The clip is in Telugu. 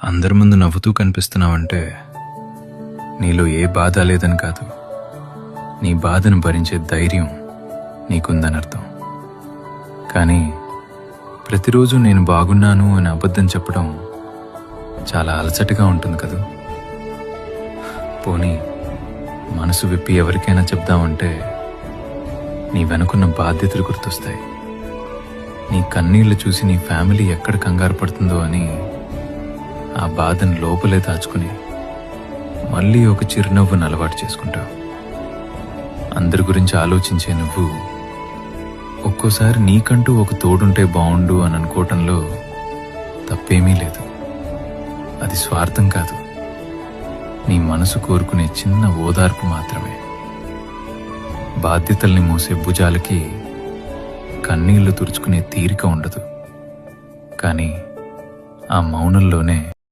అందరి ముందు నవ్వుతూ కనిపిస్తున్నావంటే నీలో ఏ బాధ లేదని కాదు, నీ బాధను భరించే ధైర్యం నీకుందని అర్థం. కానీ ప్రతిరోజు నేను బాగున్నాను అని అబద్ధం చెప్పడం చాలా అలసటగా ఉంటుంది కదూ. పోనీ మనసు విప్పి ఎవరికైనా చెప్దామంటే నీ వెనుకున్న బాధ్యతలు గుర్తొస్తాయి. నీ కన్నీళ్లు చూసి నీ ఫ్యామిలీ ఎక్కడ కంగారు పడుతుందో అని ఆ బాధను లోపలే దాచుకుని మళ్ళీ ఒక చిరునవ్వును అలవాటు చేసుకుంటావు. అందరి గురించి ఆలోచించే నువ్వు ఒక్కోసారి నీకంటూ ఒక తోడుంటే బావుండు అని అనుకోవటంలో తప్పేమీ లేదు. అది స్వార్థం కాదు, నీ మనసు కోరుకునే చిన్న ఓదార్పు మాత్రమే. బాధ్యతల్ని మోసే భుజాలకి కన్నీళ్లు తుడుచుకునే తీరిక ఉండదు. కానీ ఆ మౌనంలోనే